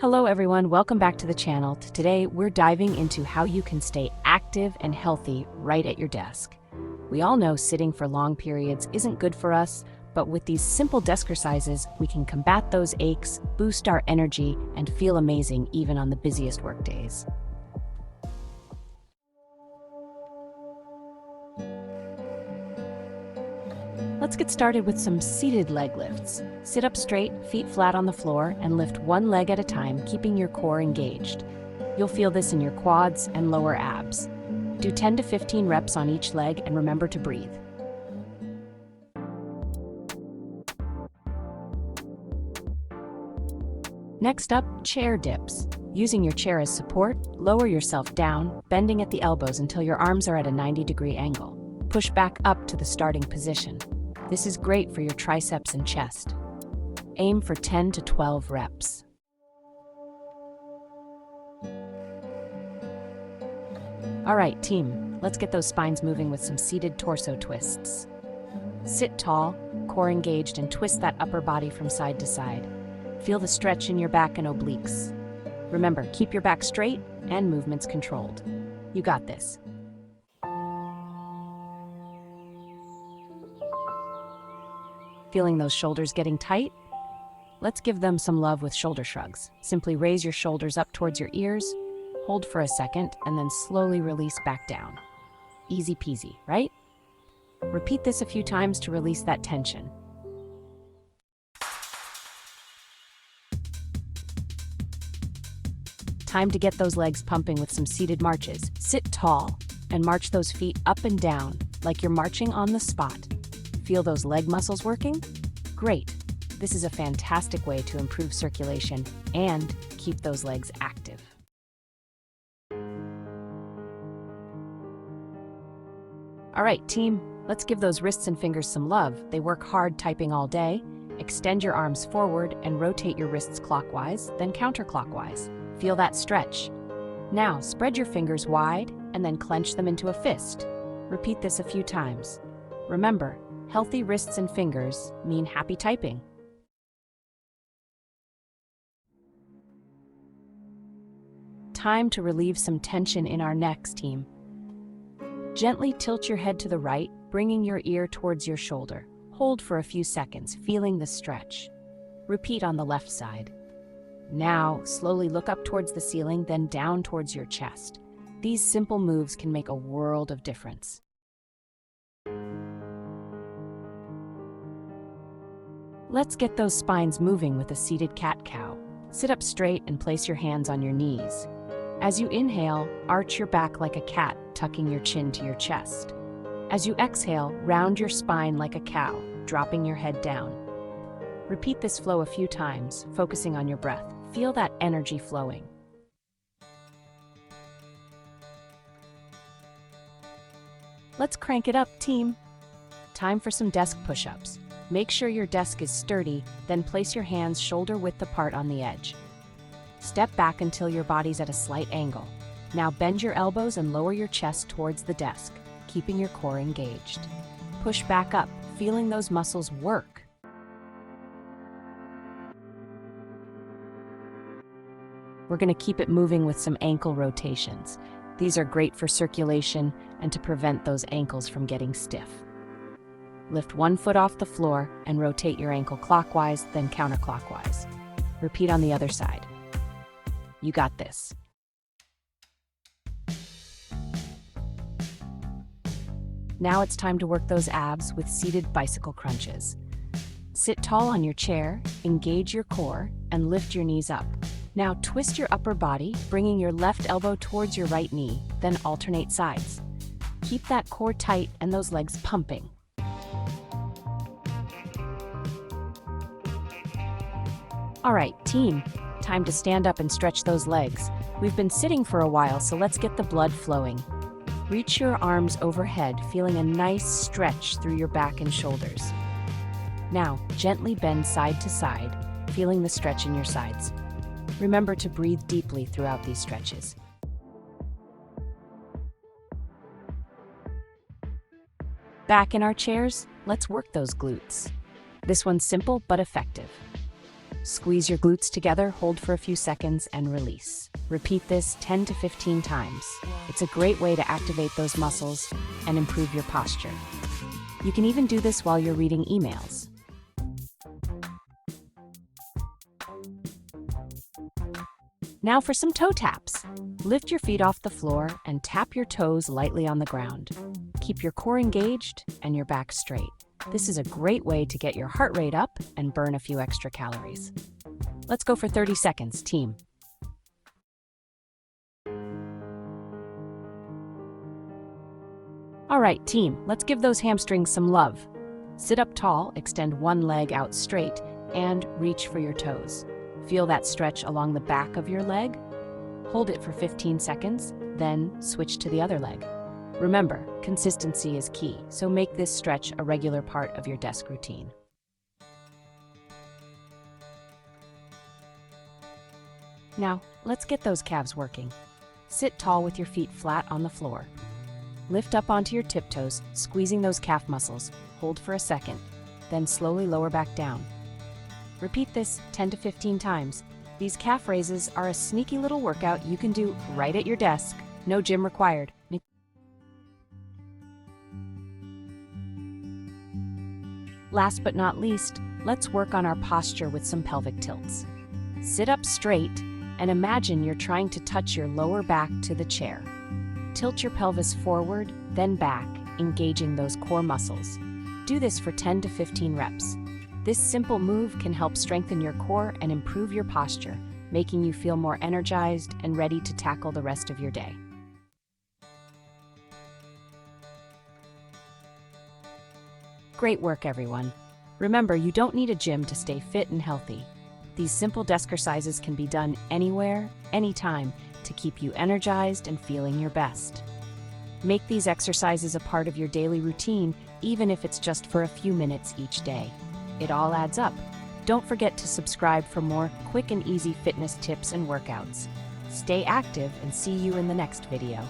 Hello everyone, welcome back to the channel. Today we're diving into how you can stay active and healthy right at your desk. We all know sitting for long periods isn't good for us, but with these simple desk exercises, we can combat those aches, boost our energy, and feel amazing even on the busiest work days. Let's get started with some seated leg lifts. Sit up straight, feet flat on the floor, and lift one leg at a time, keeping your core engaged. You'll feel this in your quads and lower abs. Do 10 to 15 reps on each leg and remember to breathe. Next up, chair dips. Using your chair as support, lower yourself down, bending at the elbows until your arms are at a 90-degree angle. Push back up to the starting position. This is great for your triceps and chest. Aim for 10 to 12 reps. All right, team, let's get those spines moving with some seated torso twists. Sit tall, core engaged, and twist that upper body from side to side. Feel the stretch in your back and obliques. Remember, keep your back straight and movements controlled. You got this. Feeling those shoulders getting tight? Let's give them some love with shoulder shrugs. Simply raise your shoulders up towards your ears, hold for a second, and then slowly release back down. Easy peasy, right? Repeat this a few times to release that tension. Time to get those legs pumping with some seated marches. Sit tall and march those feet up and down like you're marching on the spot. Feel those leg muscles working? Great! This is a fantastic way to improve circulation and keep those legs active. All right, team, let's give those wrists and fingers some love. They work hard typing all day. Extend your arms forward and rotate your wrists clockwise, then counterclockwise. Feel that stretch. Now, spread your fingers wide and then clench them into a fist. Repeat this a few times. Remember, healthy wrists and fingers mean happy typing. Time to relieve some tension in our necks, team. Gently tilt your head to the right, bringing your ear towards your shoulder. Hold for a few seconds, feeling the stretch. Repeat on the left side. Now, slowly look up towards the ceiling, then down towards your chest. These simple moves can make a world of difference. Let's get those spines moving with a seated cat-cow. Sit up straight and place your hands on your knees. As you inhale, arch your back like a cat, tucking your chin to your chest. As you exhale, round your spine like a cow, dropping your head down. Repeat this flow a few times, focusing on your breath. Feel that energy flowing. Let's crank it up, team. Time for some desk push-ups. Make sure your desk is sturdy, then place your hands shoulder-width apart on the edge. Step back until your body's at a slight angle. Now bend your elbows and lower your chest towards the desk, keeping your core engaged. Push back up, feeling those muscles work. We're going to keep it moving with some ankle rotations. These are great for circulation and to prevent those ankles from getting stiff. Lift one foot off the floor and rotate your ankle clockwise, then counterclockwise. Repeat on the other side. You got this. Now it's time to work those abs with seated bicycle crunches. Sit tall on your chair, engage your core, and lift your knees up. Now twist your upper body, bringing your left elbow towards your right knee, then alternate sides. Keep that core tight and those legs pumping. All right, team, time to stand up and stretch those legs. We've been sitting for a while, so let's get the blood flowing. Reach your arms overhead, feeling a nice stretch through your back and shoulders. Now, gently bend side to side, feeling the stretch in your sides. Remember to breathe deeply throughout these stretches. Back in our chairs, let's work those glutes. This one's simple but effective. Squeeze your glutes together, hold for a few seconds, and release. Repeat this 10 to 15 times. It's a great way to activate those muscles and improve your posture. You can even do this while you're reading emails. Now for some toe taps. Lift your feet off the floor and tap your toes lightly on the ground. Keep your core engaged and your back straight. This is a great way to get your heart rate up and burn a few extra calories. Let's go for 30 seconds, team. All right, team, let's give those hamstrings some love. Sit up tall, extend one leg out straight, and reach for your toes. Feel that stretch along the back of your leg. Hold it for 15 seconds, then switch to the other leg. Remember, consistency is key, so make this stretch a regular part of your desk routine. Now, let's get those calves working. Sit tall with your feet flat on the floor. Lift up onto your tiptoes, squeezing those calf muscles. Hold for a second, then slowly lower back down. Repeat this 10 to 15 times. These calf raises are a sneaky little workout you can do right at your desk. No gym required. Last but not least, let's work on our posture with some pelvic tilts. Sit up straight and imagine you're trying to touch your lower back to the chair. Tilt your pelvis forward, then back, engaging those core muscles. Do this for 10 to 15 reps. This simple move can help strengthen your core and improve your posture, making you feel more energized and ready to tackle the rest of your day. Great work, everyone. Remember, you don't need a gym to stay fit and healthy. These simple desk exercises can be done anywhere, anytime, to keep you energized and feeling your best. Make these exercises a part of your daily routine, even if it's just for a few minutes each day. It all adds up. Don't forget to subscribe for more quick and easy fitness tips and workouts. Stay active and see you in the next video.